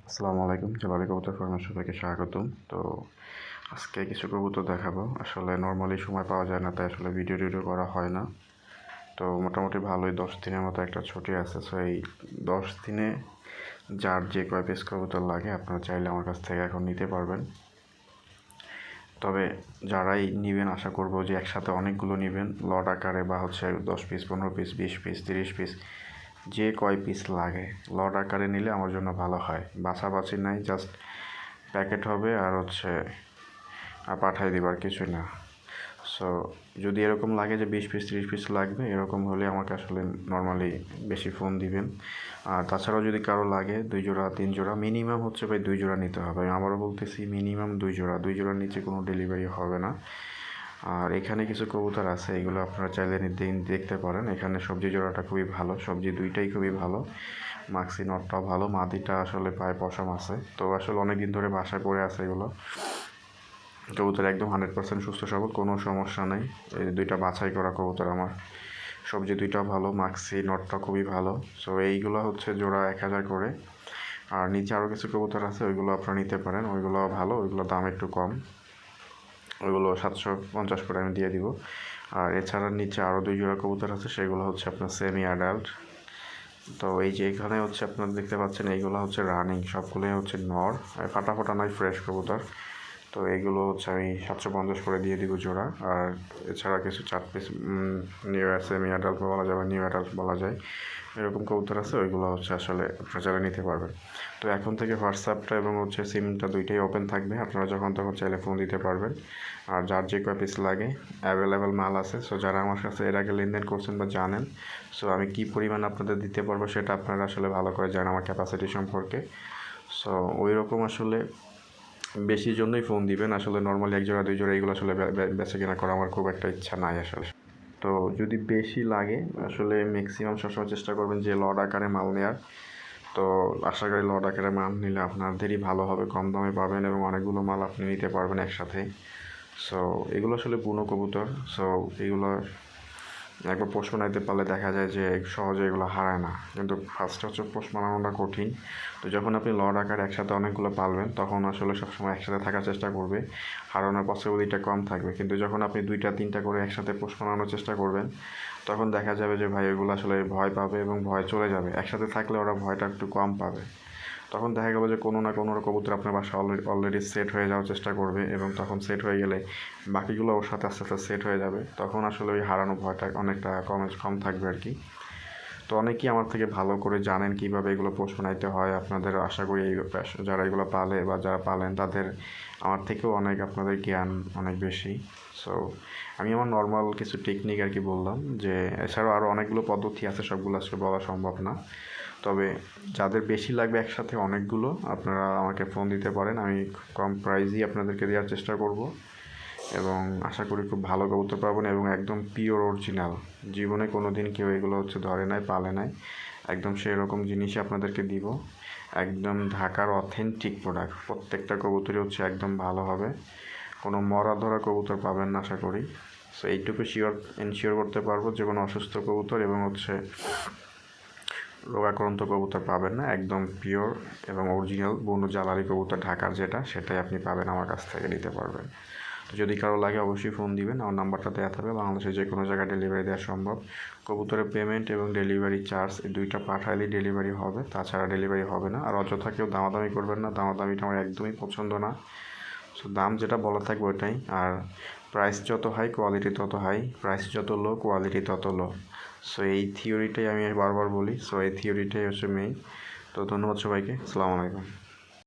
আসসালামু আলাইকুম। জলালি কবুতর ফার্মে সবাইকে স্বাগতম। তো আজকে কিছু কবুতর দেখাবো। আসলে নর্মালি সময় পাওয়া যায় না, তাই আসলে ভিডিও করা হয় না। তো মোটামুটি ভালোই 10 দিনের মতো একটা ছুটি আছে। সো এই 10 দিনে যার যে কয় পিস কবুতর লাগে আপনারা চাইলে আমার কাছ থেকে এখন নিতে পারবেন। তবে যারাই নেবেন আশা করবো যে একসাথে অনেকগুলো নেবেন, লট আকারে বা হচ্ছে 10 পিস, 15 পিস, 20 পিস, 30 পিস, যে কয় পিস লাগে লট আকারে নিলে আমার জন্য ভালো হয়। বাছাবাছি নাই, জাস্ট প্যাকেট হবে আর হচ্ছে পাঠাই দিবার কিছুই না। সো যদি এরকম লাগে যে 20 পিস 30 পিস লাগবে, এরকম হলে আমাকে আসলে নর্মালি বেশি ফোন দিবেন। আর তাছাড়াও যদি কারো লাগে 2 জোড়া 3 জোড়া, মিনিমাম হচ্ছে ভাই 2 জোড়া নিতে হবে। আমি আবারও বলতেছি মিনিমাম 2 জোড়ার নিচে কোনো ডেলিভারি হবে না। আর এখানে কিছু কবুতর আছে, এগুলো আপনারা চাইলে দেখতে পারেন। এখানে সবজি জোড়াটা খুবই ভালো, সবজি দুইটাই খুবই ভালো। মাক্সি নটটাও ভালো, মাদিটা আসলে পায়ে পশম আছে। তো আসলে অনেক দিন ধরে বাসায় পড়ে আছে এগুলো। কবুতর একদম 100% সুস্থ সবল, কোনো সমস্যা নেই। এই দুইটা বাছাই করা কবুতর আমার। সবজি দুইটাও ভালো, মাক্সি নটটা খুবই ভালো। সো এইগুলো হচ্ছে জোড়া 1000 করে। আর নিচে আরও কিছু কবুতর আছে, ওইগুলো আপনারা নিতে পারেন। ওইগুলো ভালো, ওইগুলো দাম একটু কম। ওইগুলো 750 করে আমি দিয়ে দিব। আর এছাড়া নিচে আরও 2 জোড়া কবুতর আছে, সেগুলো হচ্ছে আপনার সেমি অ্যাডাল্ট। তো এই যে এখানে হচ্ছে আপনারা দেখতে পাচ্ছেন, এইগুলো হচ্ছে রানিং, সবগুলোই হচ্ছে নর, ফাটা নয়, ফ্রেশ কবুতর। তো এইগুলো হচ্ছে আমি 750 করে দিয়ে দিব জোড়া। আর এছাড়া কিছু 4 পিস নিউ সেমি অ্যাডাল্ট বলা যায় বা নিউ অ্যাডাল্ট বলা যায়, এরকম কবুতর আছে, ওইগুলো হচ্ছে আসলে আপনারা নিতে পারবেন। তো এখন থেকে হোয়াটসঅ্যাপটা এবং হচ্ছে সিমটা দুইটাই ওপেন থাকবে, আপনারা যখন তখন চাইলে ফোন দিতে পারবেন। আর যার যে কয় পিস লাগে অ্যাভেলেবেল মাল আছে। সো যারা আমার কাছে এর আগে লেনদেন করছেন বা জানেন, সো আমি কী পরিমাণ আপনাদের দিতে পারবো সেটা আপনারা আসলে ভালো করে জানেন আমার ক্যাপাসিটি সম্পর্কে। সো ওই রকম আসলে বেশির জন্যই ফোন দিবেন। আসলে নর্মালি 1 জোড়া 2 জোড়া এগুলো আসলে বেচা কেনা করা আমার খুব একটা ইচ্ছা নাই আসলে। তো যদি বেশি লাগে আসলে ম্যাক্সিমাম সবসময় চেষ্টা করবেন যে লট আকারে মাল নেওয়ার। তো আশা করি লট আকারে মাল নিলে আপনাদেরই ভালো হবে, কম দামে পাবেন এবং অনেকগুলো মাল আপনি নিতে পারবেন একসাথে। সো এগুলো আসলে বুনো কবুতর। সো এগুলো একবার পোষ বানাইতে পারলে দেখা যায় যে সহজে এগুলো হারায় না, কিন্তু ফার্স্টে হচ্ছে পোষ বানানোটা কঠিন। তো যখন আপনি লট আকারে একসাথে অনেকগুলো পালবেন, তখন আসলে সবসময় একসাথে থাকার চেষ্টা করবে, হারানোর পসিবিলিটিটা কম থাকবে। কিন্তু যখন আপনি 2টা 3টা করে একসাথে পোষ বানানোর চেষ্টা করবেন, তখন দেখা যাবে যে ভাই এগুলো আসলে ভয় পাবে এবং ভয় চলে যাবে। একসাথে থাকলে ওরা ভয়টা একটু কম পাবে। তখন দেখা গেলো যে কোনো না কোনো কবুতর আপনার বাসায় অলরেডি সেট হয়ে যাওয়ার চেষ্টা করবে, এবং তখন সেট হয়ে গেলে বাকিগুলো ওর সাথে আস্তে আস্তে সেট হয়ে যাবে। তখন আসলে ওই হারানো ভয়টা অনেকটা কম থাকবে আর কি। তো অনেকেই আমার থেকে ভালো করে জানেন কীভাবে এগুলো পোষ বানাইতে হয়। আপনাদের আশা করি এই যারা এগুলো পালে বা যারা পালেন তাদের আমার থেকেও আপনাদের জ্ঞান অনেক বেশি। সো আমি আমার নর্মাল কিছু টেকনিক আর কি বললাম, যে এছাড়াও আরও অনেকগুলো পদ্ধতি আছে, সবগুলো আসলে বলা সম্ভব না। তবে যাদের বেশি লাগবে একসাথে অনেকগুলো, আপনারা আমাকে ফোন দিতে পারেন, আমি কম প্রাইজেই আপনাদেরকে দেওয়ার চেষ্টা করব। এবং আশা করি খুব ভালো কবুতর পাবেন এবং একদম পিওর অরিজিনাল। জীবনে কোনো দিন কেউ এগুলো হচ্ছে ধরে নাই, পালে নাই, একদম সেই রকম জিনিসই আপনাদেরকে দিব। একদম ঢাকার অথেন্টিক প্রোডাক্ট। প্রত্যেকটা কবুতরই হচ্ছে একদম ভালো হবে, কোনো মরা ধরা কবুতর পাবেন না আশা করি। সো এইটুকু এনশিওর করতে পারবো যে কোনো অসুস্থ কবুতর এবং হচ্ছে রোগাক্রান্ত কবুতর পাবেন না। একদম পিওর এবং অরিজিনাল বুনো জালালি কবুতর ঢাকার যেটা, সেটাই আপনি পাবেন আমার কাছ থেকে নিতে পারবেন। তো যদি কারো লাগে অবশ্যই ফোন দিবেন, আমার নাম্বারটা দেওয়া থাকবে। বাংলাদেশের যে কোনো জায়গায় ডেলিভারি দেওয়া সম্ভব। কবুতরের পেমেন্ট এবং ডেলিভারি চার্জ এই দুইটা পাঠাইলেই ডেলিভারি হবে, তাছাড়া ডেলিভারি হবে না। আর অযথা কেউ দামাদামি করবেন না, দামাদামিটা আমার একদমই পছন্দ না। সো দাম যেটা বলা থাকবে ওইটাই। আর প্রাইস যত হাই কোয়ালিটি তত হাই, প্রাইস যত লো কোয়ালিটি তত লো। সো এই থিওরিটাই আমি বারবার বলি। সো এই থিওরিটাই হচ্ছে মেইন। তো ধন্যবাদ সবাইকে। আসসালামু আলাইকুম।